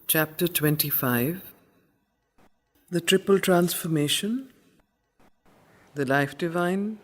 Chapter 25. The Triple Transformation, the Life Divine.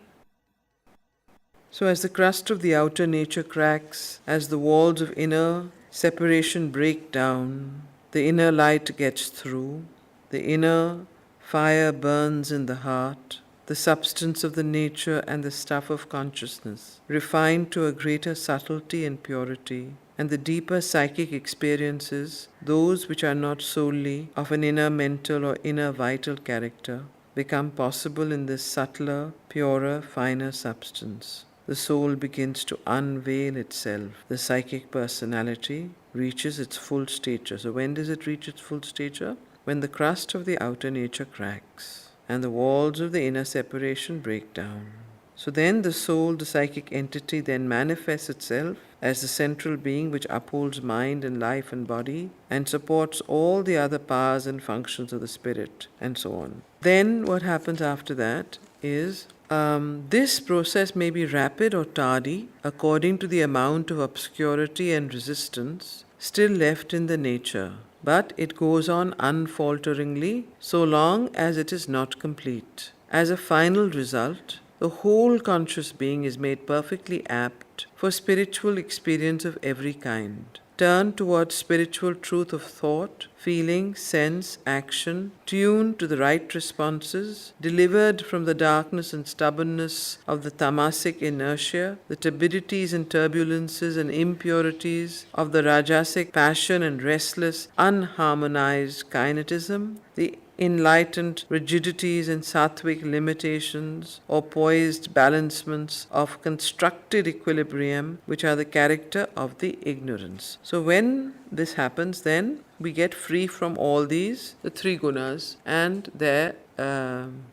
So as the crust of the outer nature cracks, as the walls of inner separation break down, the inner light gets through, the inner fire burns in the heart, the substance of the nature and the stuff of consciousness, refined to a greater subtlety and purity, and the deeper psychic experiences, those which are not solely of an inner mental or inner vital character, become possible in this subtler, purer, finer substance. The soul begins to unveil itself. The psychic personality reaches its full stature. So when does it reach its full stature? When the crust of the outer nature cracks and the walls of the inner separation break down. So then the soul, the psychic entity, then manifests itself as the central being which upholds mind and life and body and supports all the other powers and functions of the spirit and so on. Then what happens after that is this process may be rapid or tardy according to the amount of obscurity and resistance still left in the nature, but it goes on unfalteringly so long as it is not complete. As a final result, the whole conscious being is made perfectly apt for spiritual experience of every kind. Turned towards spiritual truth of thought, feeling, sense, action, tuned to the right responses, delivered from the darkness and stubbornness of the tamasic inertia, the turbidities and turbulences and impurities of the rajasic passion and restless, unharmonized kinetism, the enlightened rigidities and sattvic limitations or poised balancements of constructed equilibrium which are the character of the ignorance. So when this happens, then we get free from all these, the three gunas and their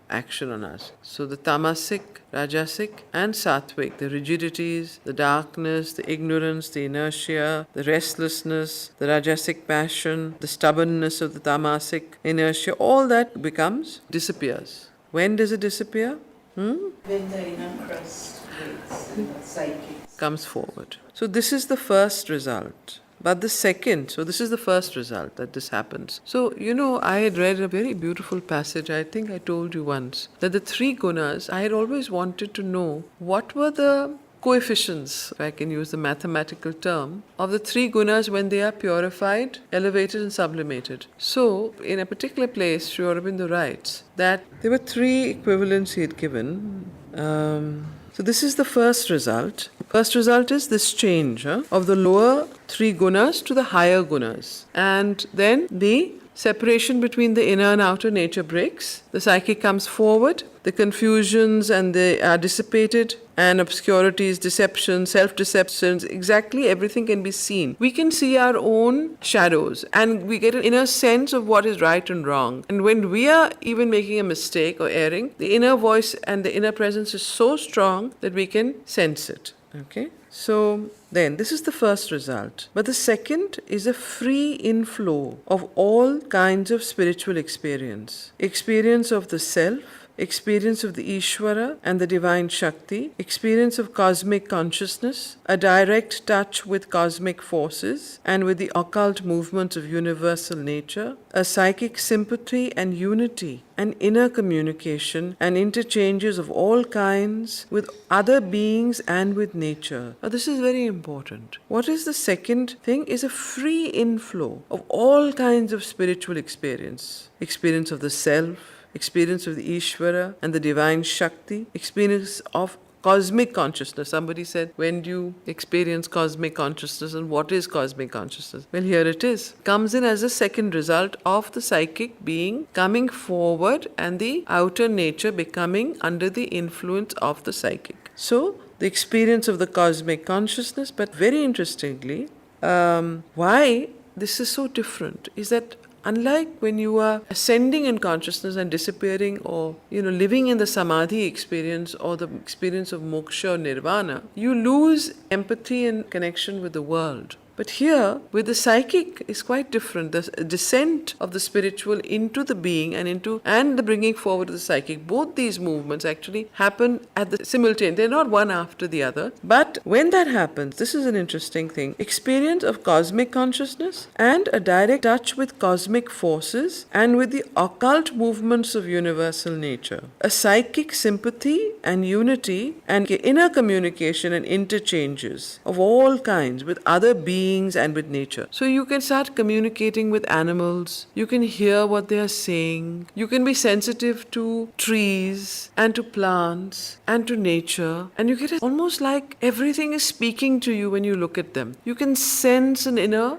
action on us. So the tamasic, rajasic and sattvic, the rigidities, the darkness, the ignorance, the inertia, the restlessness, the rajasic passion, the stubbornness of the tamasic inertia, all that disappears. When does it disappear? When the inner crust breaks and the psychic comes forward. So this is the first result. But the second, so this is the first result that this happens. So, I had read a very beautiful passage, I think I told you once, that the three gunas, I had always wanted to know what were the coefficients, if I can use the mathematical term, of the three gunas when they are purified, elevated and sublimated. So, in a particular place, Sri Aurobindo writes that there were three equivalents he had given. So this is the first result. First result is this change of the lower three gunas to the higher gunas. And then the separation between the inner and outer nature breaks. The psyche comes forward. The confusions and they are dissipated, and obscurities, deceptions, self-deceptions, exactly everything can be seen. We can see our own shadows and we get an inner sense of what is right and wrong. And when we are even making a mistake or erring, the inner voice and the inner presence is so strong that we can sense it. Okay? So then this is the first result. But the second is a free inflow of all kinds of spiritual experience. Experience of the self, experience of the Ishvara and the divine Shakti, experience of cosmic consciousness, a direct touch with cosmic forces and with the occult movements of universal nature, a psychic sympathy and unity, an inner communication and interchanges of all kinds with other beings and with nature. Now, this is very important. What is the second thing is a free inflow of all kinds of spiritual experience. Experience of the self, experience of the Ishvara and the divine Shakti, experience of cosmic consciousness. Somebody said, when do you experience cosmic consciousness and what is cosmic consciousness? Well, here it is. Comes in as a second result of the psychic being coming forward and the outer nature becoming under the influence of the psychic. So, the experience of the cosmic consciousness, but very interestingly, why this is so different is that unlike when you are ascending in consciousness and disappearing or, living in the samadhi experience or the experience of moksha or nirvana, you lose empathy and connection with the world. But here, with the psychic, is quite different. The descent of the spiritual into the being and the bringing forward of the psychic, both these movements actually happen at the simultaneous. They're not one after the other. But when that happens, this is an interesting thing. Experience of cosmic consciousness and a direct touch with cosmic forces and with the occult movements of universal nature. A psychic sympathy and unity and inner communication and interchanges of all kinds with other beings and with nature. So you can start communicating with animals, you can hear what they are saying, you can be sensitive to trees and to plants and to nature, and you get almost like everything is speaking to you when you look at them. You can sense an inner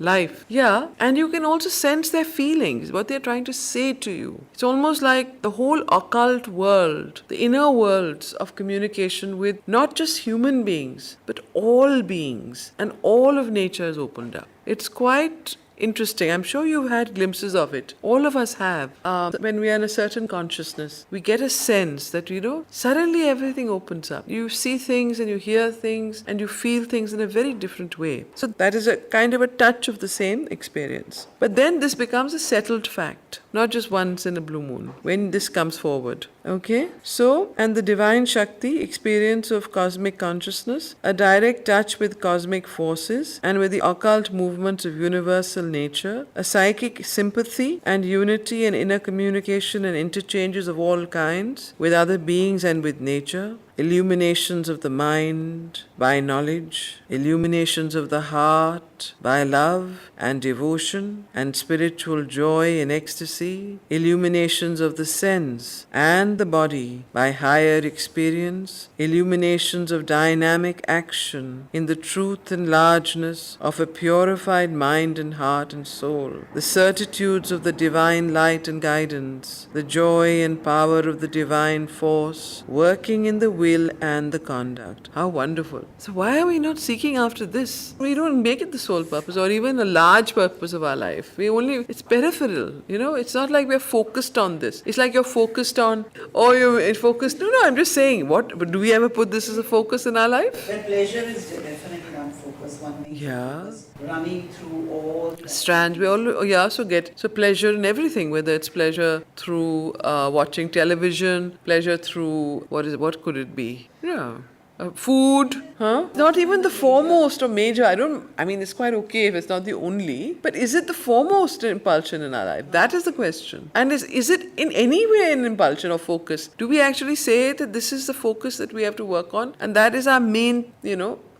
life. Yeah, and you can also sense their feelings, what they're trying to say to you. It's almost like the whole occult world, the inner worlds of communication with not just human beings, but all beings, and all of nature is opened up. It's quite interesting. I'm sure you've had glimpses of it. All of us have. When we are in a certain consciousness, we get a sense that, suddenly everything opens up. You see things and you hear things and you feel things in a very different way. So that is a kind of a touch of the same experience. But then this becomes a settled fact, not just once in a blue moon, when this comes forward. Okay? So, and the divine Shakti, experience of cosmic consciousness, a direct touch with cosmic forces and with the occult movements of universal nature, a psychic sympathy and unity and inner communication and interchanges of all kinds with other beings and with nature, illuminations of the mind by knowledge, illuminations of the heart by love and devotion and spiritual joy and ecstasy, illuminations of the sense and the body by higher experience, illuminations of dynamic action in the truth and largeness of a purified mind and heart and soul, the certitudes of the divine light and guidance, the joy and power of the divine force working in the will and the conduct. How wonderful. So why are we not seeking after this? We don't make it the sole purpose or even a large purpose of our life. It's peripheral, it's not like we're focused on this. It's like you're focused on, you're focused. No, I'm just saying, but do we ever put this as a focus in our life? But pleasure is definitely one focus, one main focus. Running through all strands. So pleasure in everything, whether it's pleasure through watching television, pleasure through, what could it be? Food, Not even the foremost or major. It's quite okay if it's not the only, but is it the foremost impulsion in our life? That is the question. And is it in any way an impulsion or focus? Do we actually say that this is the focus that we have to work on? And that is our main,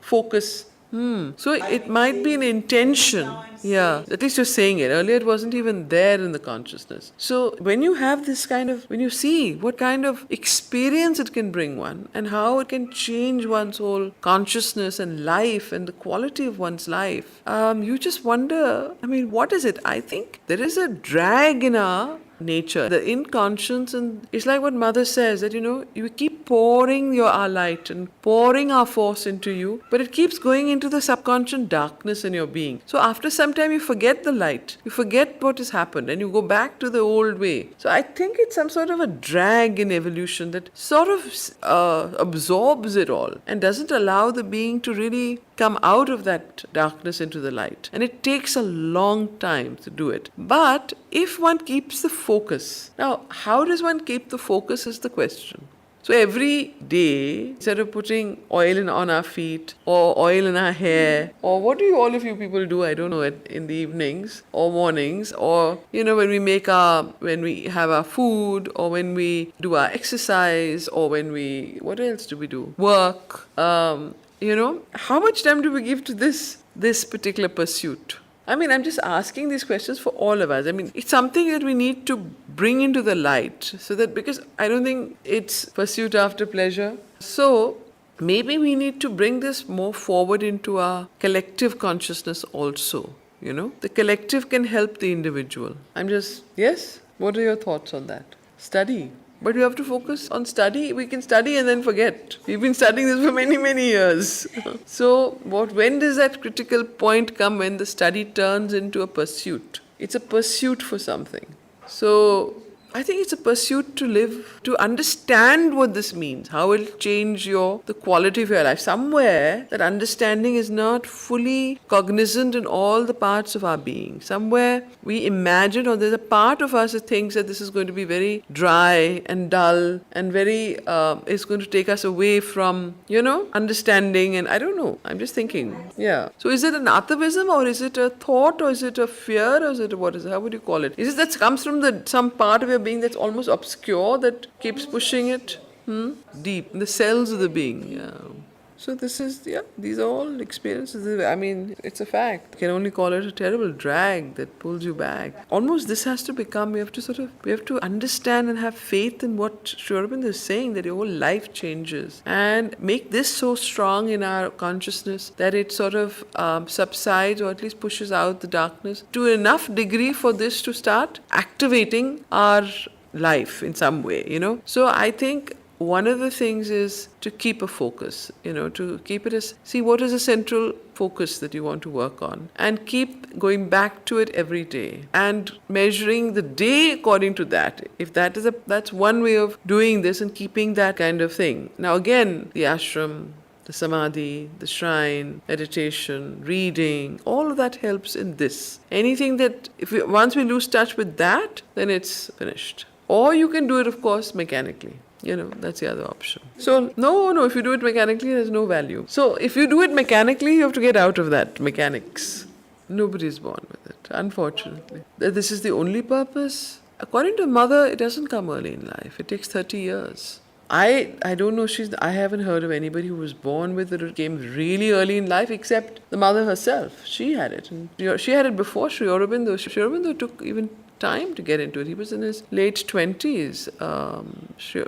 focus. So it might be an intention. Yeah, at least you're saying it. Earlier it wasn't even there in the consciousness. So when you have this when you see what kind of experience it can bring one and how it can change one's whole consciousness and life and the quality of one's life, you just wonder, what is it? I think there is a drag in our nature, the inconscience, and it's like what Mother says, that you keep pouring our light and pouring our force into you, but it keeps going into the subconscious darkness in your being. So after some time you forget the light, you forget what has happened, and you go back to the old way. So I think it's some sort of a drag in evolution that sort of absorbs it all and doesn't allow the being to really come out of that darkness into the light. And it takes a long time to do it. But if one keeps the focus, now how does one keep the focus is the question. So every day, instead of putting oil on our feet or oil in our hair, or what do all of you people do, I don't know, in the evenings or mornings, or when we have our food, or when we do our exercise, or what else do we do? Work. How much time do we give to this particular pursuit? I'm just asking these questions for all of us. It's something that we need to bring into the light, so that, because I don't think it's pursuit after pleasure. So maybe we need to bring this more forward into our collective consciousness also. The collective can help the individual. Yes? What are your thoughts on that? Study. But we have to focus on study. We can study and then forget. We've been studying this for many, many years. So when does that critical point come when the study turns into a pursuit? It's a pursuit for something. So I think it's a pursuit to live, to understand what this means, how it'll change the quality of your life. Somewhere that understanding is not fully cognizant in all the parts of our being. Somewhere we imagine, or there's a part of us that thinks that this is going to be very dry and dull and very, it's going to take us away from, understanding, and I don't know. I'm just thinking. Yeah. So is it an atavism, or is it a thought, or is it a fear, or is it what is it? How would you call it? Is it that comes from some part of your being that's almost obscure that keeps pushing it deep in the cells of the being? Yeah. So these are all experiences. I mean, it's a fact. You can only call it a terrible drag that pulls you back. Almost this has to become, we have to understand and have faith in what Sri Aurobindo is saying, that your whole life changes. And make this so strong in our consciousness that it sort of subsides, or at least pushes out the darkness to enough degree for this to start activating our life in some way, So I think one of the things is to keep a focus, to keep it as, see what is the central focus that you want to work on, and keep going back to it every day and measuring the day according to that. If that's one way of doing this and keeping that kind of thing. Now again, the ashram, the samadhi, the shrine, meditation, reading, all of that helps in this. Anything that, once we lose touch with that, then it's finished. Or you can do it, of course, mechanically. That's the other option. So, no, if you do it mechanically, there's no value. So, if you do it mechanically, you have to get out of that mechanics. Nobody is born with it, unfortunately. This is the only purpose. According to mother, it doesn't come early in life. It takes 30 years. I don't know, I haven't heard of anybody who was born with it or came really early in life, except the mother herself. She had it. And she had it before Sri Aurobindo. Sri Aurobindo took even time to get into it. He was in his late 20s.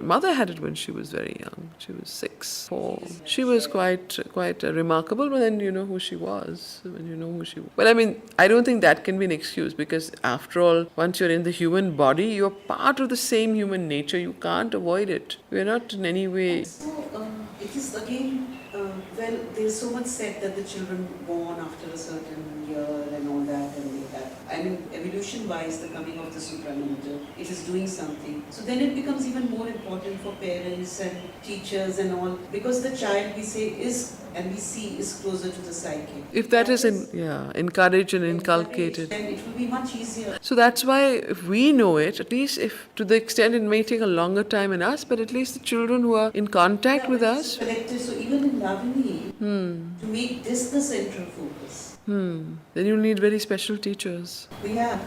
Mother had it when she was very young. She was 6, 4. She was quite remarkable, but then you know who she was. Well, I mean, I don't think that can be an excuse, because after all, once you're in the human body, you're part of the same human nature. You can't avoid it. We're not in any way. So, it is again, there's so much said that the children born after a certain year and all that, and I mean, evolution-wise, the coming of the supramental, it is doing something. So then it becomes even more important for parents and teachers and all, because the child, we say, is closer to the psyche. If that is encouraged and inculcated, then it will be much easier. So that's why if we know it, at least if to the extent it may take a longer time in us, but at least the children who are in contact with us. Collective. So even in Lavini, to make this the central focus. Then you'll need very special teachers. We have.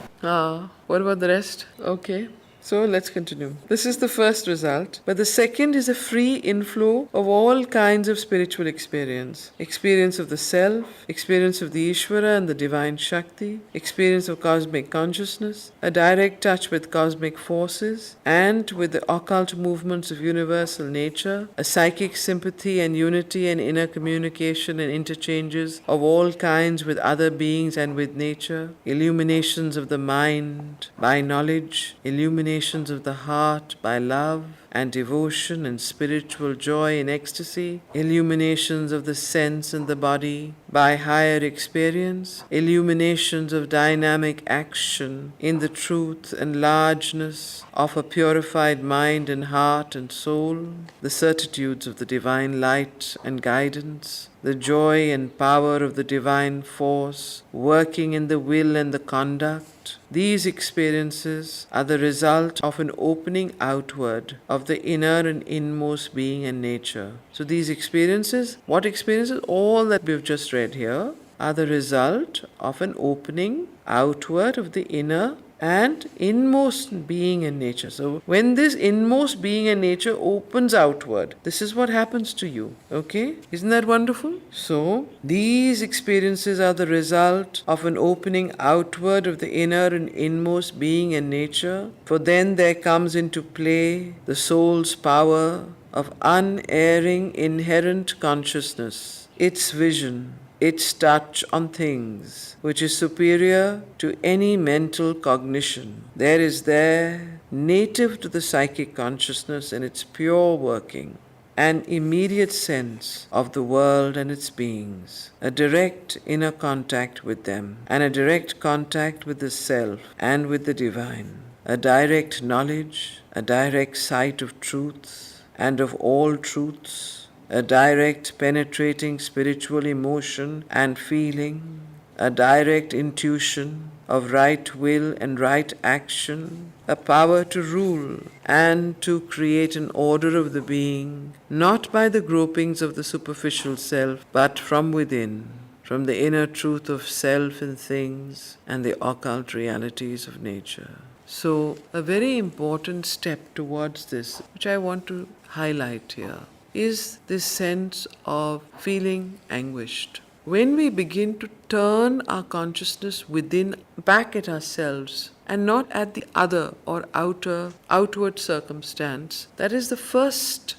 What about the rest? Okay. So let's continue. This is the first result. But the second is a free inflow of all kinds of spiritual experience. Experience of the self, experience of the Ishvara and the divine Shakti, experience of cosmic consciousness, a direct touch with cosmic forces and with the occult movements of universal nature, a psychic sympathy and unity and inner communication and interchanges of all kinds with other beings and with nature, illuminations of the mind by knowledge, illuminations of the heart by love and devotion and spiritual joy and ecstasy, illuminations of the sense and the body by higher experience, illuminations of dynamic action in the truth and largeness of a purified mind and heart and soul, the certitudes of the divine light and guidance, the joy and power of the divine force working in the will and the conduct. These experiences are the result of an opening outward of the inner and inmost being and nature. So these experiences, what experiences? All that we've just read here are the result of an opening outward of the inner and inmost being and nature. So when this inmost being and nature opens outward, this is what happens to you. Okay? Isn't that wonderful? So these experiences are the result of an opening outward of the inner and inmost being and nature. For then there comes into play the soul's power of unerring inherent consciousness, its vision, its touch on things, which is superior to any mental cognition. There is there, native to the psychic consciousness and its pure working, an immediate sense of the world and its beings, a direct inner contact with them, and a direct contact with the self and with the divine. a direct knowledge, a direct sight of truth and of all truths, a direct penetrating spiritual emotion and feeling, a direct intuition of right will and right action, a power to rule and to create an order of the being, not by the gropings of the superficial self, but from within, from the inner truth of self and things and the occult realities of nature. So, a very important step towards this, which I want to highlight here, is this sense of feeling anguished. When we begin to turn our consciousness within, back at ourselves, and not at the other or outward circumstance, that is the first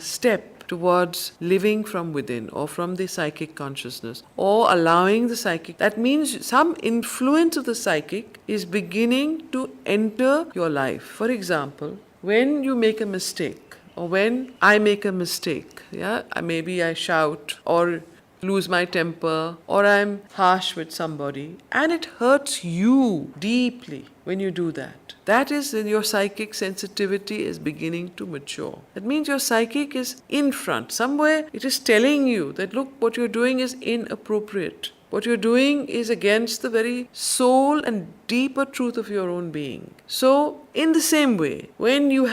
step towards living from within or from the psychic consciousness or allowing the psychic. That means some influence of the psychic is beginning to enter your life. For example, when you make a mistake or when I make a mistake, maybe I shout or lose my temper or I'm harsh with somebody and it hurts you deeply when you do that. That is when your psychic sensitivity is beginning to mature. That means your psychic is in front. Somewhere it is telling you that look, what you're doing is inappropriate. What you're doing is against the very soul and deeper truth of your own being. So, in the same way, when you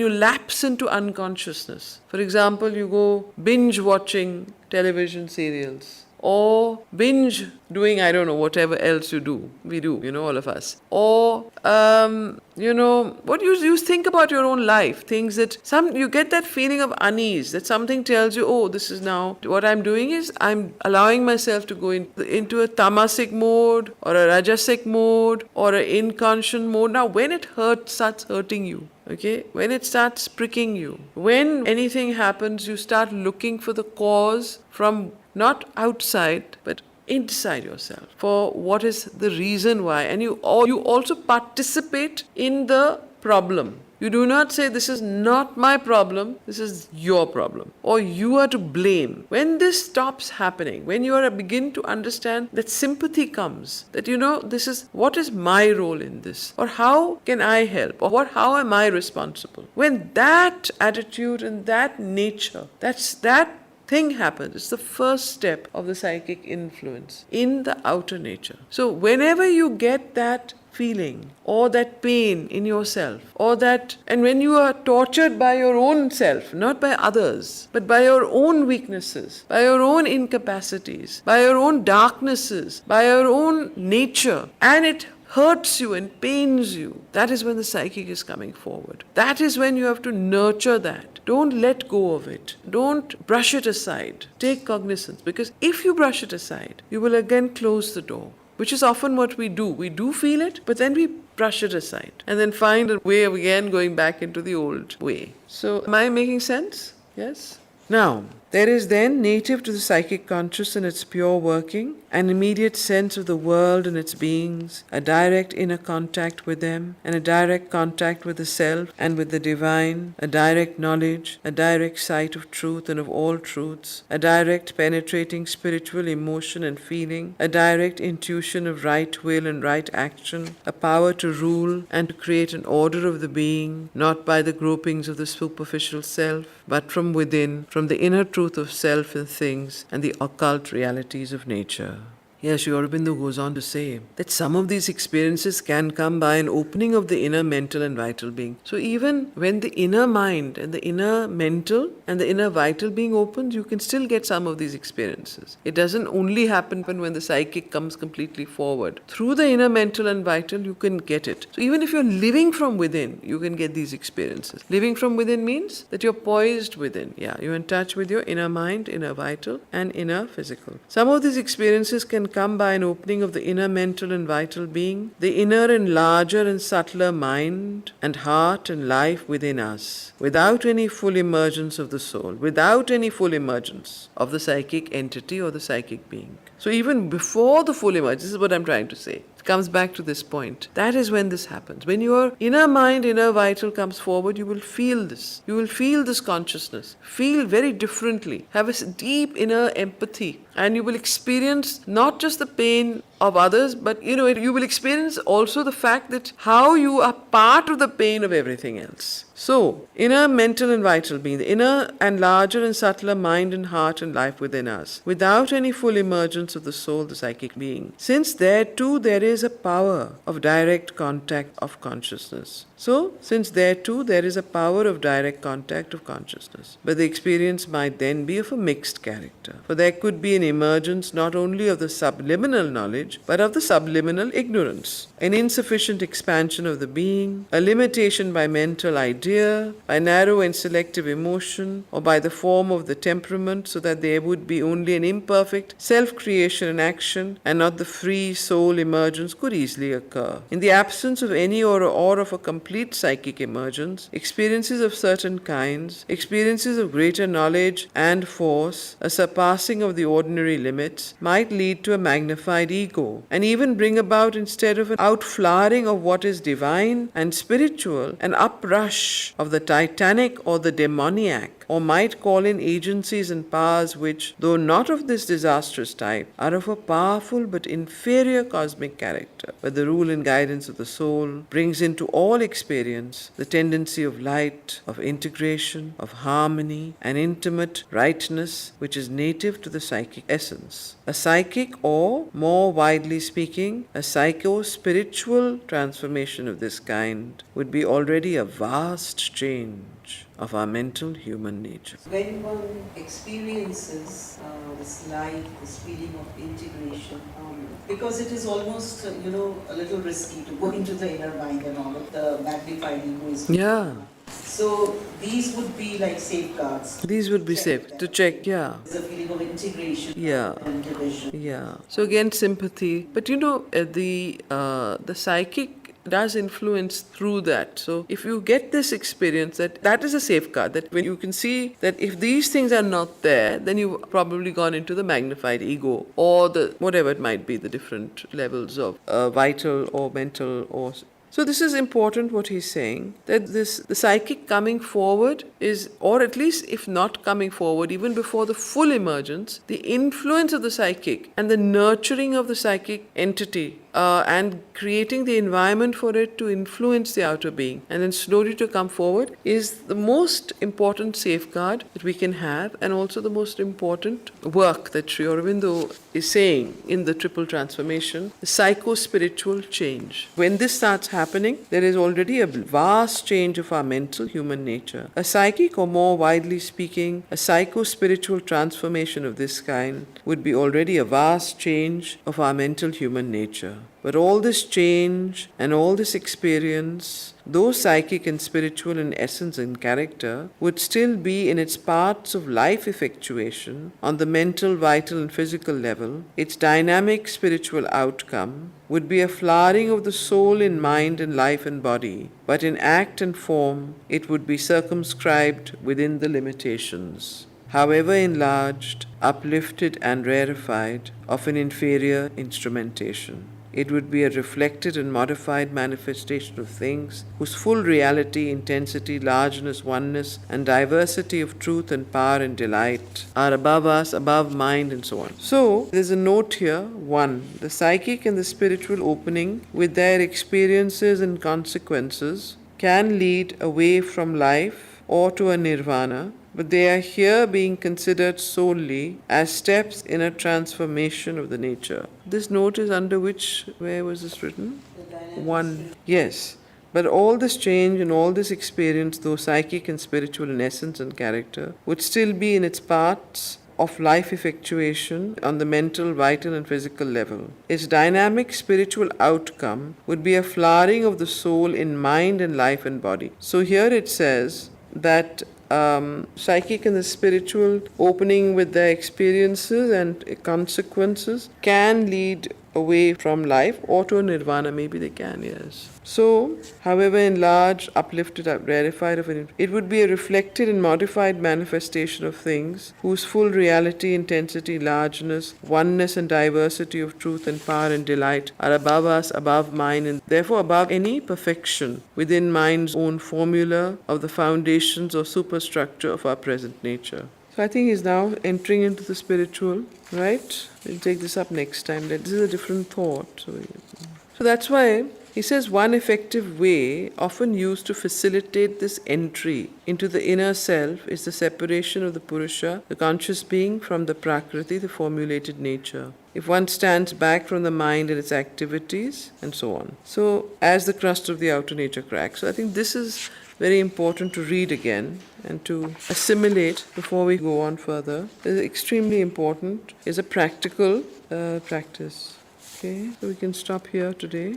lapse into unconsciousness, for example, you go binge watching television serials, or binge doing, whatever else you do. We do, all of us. Or, what you think about your own life, things that you get that feeling of unease, that something tells you, oh, this is now, what I'm doing is I'm allowing myself to go into a tamasic mode, or a rajasic mode, or an inconscient mode. Now, when it starts hurting you, okay, when it starts pricking you, when anything happens, you start looking for the cause from not outside, but inside yourself, for what is the reason why. And you also participate in the problem. You do not say, this is not my problem, this is your problem, or you are to blame. When this stops happening, when you begin to understand that sympathy comes, that this is, what is my role in this? Or how can I help? Or how am I responsible? When that attitude and that nature, that thing happens, it's the first step of the psychic influence in the outer nature. So whenever you get that feeling or that pain in yourself, and when you are tortured by your own self, not by others, but by your own weaknesses, by your own incapacities, by your own darknesses, by your own nature, and it hurts you and pains you, that is when the psychic is coming forward. That is when you have to nurture that. Don't let go of it. Don't brush it aside. Take cognizance, because if you brush it aside, you will again close the door, which is often what we do. We do feel it, but then we brush it aside and then find a way of again going back into the old way. So, am I making sense? Yes? Now, there is then, native to the psychic conscious in its pure working, an immediate sense of the world and its beings, a direct inner contact with them, and a direct contact with the self and with the divine, a direct knowledge, a direct sight of truth and of all truths, a direct penetrating spiritual emotion and feeling, a direct intuition of right will and right action, a power to rule and to create an order of the being, not by the gropings of the superficial self, but from within, from the inner truth of self and things and the occult realities of nature. Yes, Sri Aurobindo goes on to say that some of these experiences can come by an opening of the inner mental and vital being. So even when the inner mind and the inner mental and the inner vital being opens, you can still get some of these experiences. It doesn't only happen when the psychic comes completely forward. Through the inner mental and vital, you can get it. So even if you're living from within, you can get these experiences. Living from within means that you're poised within. You're in touch with your inner mind, inner vital, and inner physical. Some of these experiences can come by an opening of the inner mental and vital being, the inner and larger and subtler mind and heart and life within us, without any full emergence of the soul, without any full emergence of the psychic entity or the psychic being. So even before the full emergence, this is what I'm trying to say. comes back to this point. That is when this happens. When your inner mind, inner vital comes forward, you will feel this. You will feel this consciousness. Feel very differently. Have a deep inner empathy. And you will experience not just the pain of others, but you will experience also the fact that how you are part of the pain of everything else. So, inner mental and vital being, the inner and larger and subtler mind and heart and life within us, without any full emergence of the soul, the psychic being. Since there too there is a power of direct contact of consciousness. So, since there too there is a power of direct contact of consciousness. But the experience might then be of a mixed character. For there could be an emergence not only of the subliminal knowledge, but of the subliminal ignorance, an insufficient expansion of the being, a limitation by mental idea, by narrow and selective emotion, or by the form of the temperament, so that there would be only an imperfect self-creation and action, and not the free soul emergence could easily occur. In the absence of any or of a complete psychic emergence, experiences of certain kinds, experiences of greater knowledge and force, a surpassing of the ordinary limits, might lead to a magnified ego, and even bring about, instead of an outflowering of what is divine and spiritual, an uprush of the titanic or the demoniac, or might call in agencies and powers which, though not of this disastrous type, are of a powerful but inferior cosmic character, where the rule and guidance of the soul brings into all experience the tendency of light, of integration, of harmony, and intimate rightness which is native to the psychic essence. A psychic, or more widely speaking, a psycho-spiritual transformation of this kind would be already a vast change of our mental human nature. When one experiences this light, this feeling of integration, because it is almost, a little risky to go into the inner mind and all of the magnified ego is. Yeah. So these would be like safeguards. These would be safe to check, yeah. There's a feeling of integration Yeah. and division. Yeah. So again, sympathy. But the psychic does influence through that. So if you get this experience, that is a safeguard, that when you can see that if these things are not there, then you've probably gone into the magnified ego, or the whatever it might be, the different levels of vital or mental or. So this is important what he's saying, that the psychic coming forward is, or at least if not coming forward, even before the full emergence, the influence of the psychic and the nurturing of the psychic entity and creating the environment for it to influence the outer being and then slowly to come forward is the most important safeguard that we can have, and also the most important work that Sri Aurobindo is saying in the triple transformation, the psycho-spiritual change. When this starts happening, there is already a vast change of our mental human nature. A psychic, or more widely speaking, a psycho-spiritual transformation of this kind would be already a vast change of our mental human nature. But all this change and all this experience, though psychic and spiritual in essence and character, would still be in its parts of life effectuation on the mental, vital and physical level. Its dynamic spiritual outcome would be a flowering of the soul in mind and life and body, but in act and form it would be circumscribed within the limitations, however enlarged, uplifted and rarefied, of an inferior instrumentation. It would be a reflected and modified manifestation of things whose full reality, intensity, largeness, oneness, and diversity of truth and power and delight are above us, above mind, and so on. So, there's a note here. 1. The psychic and the spiritual opening, with their experiences and consequences, can lead away from life or to a nirvana, but they are here being considered solely as steps in a transformation of the nature. This note is under which, where was this written? 1. Yes. But all this change and all this experience, though psychic and spiritual in essence and character, would still be in its parts of life effectuation on the mental, vital and physical level. Its dynamic spiritual outcome would be a flowering of the soul in mind and life and body. So here it says that psychic and the spiritual opening with their experiences and consequences can lead away from life or to a nirvana. Maybe they can, yes. So, however enlarged, uplifted, rarefied, it would be a reflected and modified manifestation of things whose full reality, intensity, largeness, oneness and diversity of truth and power and delight are above us, above mind, and therefore above any perfection within mind's own formula of the foundations or superstructure of our present nature. So I think he's now entering into the spiritual, right? We'll take this up next time. This is a different thought. So that's why he says one effective way, often used to facilitate this entry into the inner self, is the separation of the Purusha, the conscious being, from the Prakriti, the formulated nature. If one stands back from the mind and its activities, and so on. So, as the crust of the outer nature cracks. So I think this is very important to read again and to assimilate before we go on further. It's extremely important. It's a practical practice. Okay, so we can stop here today.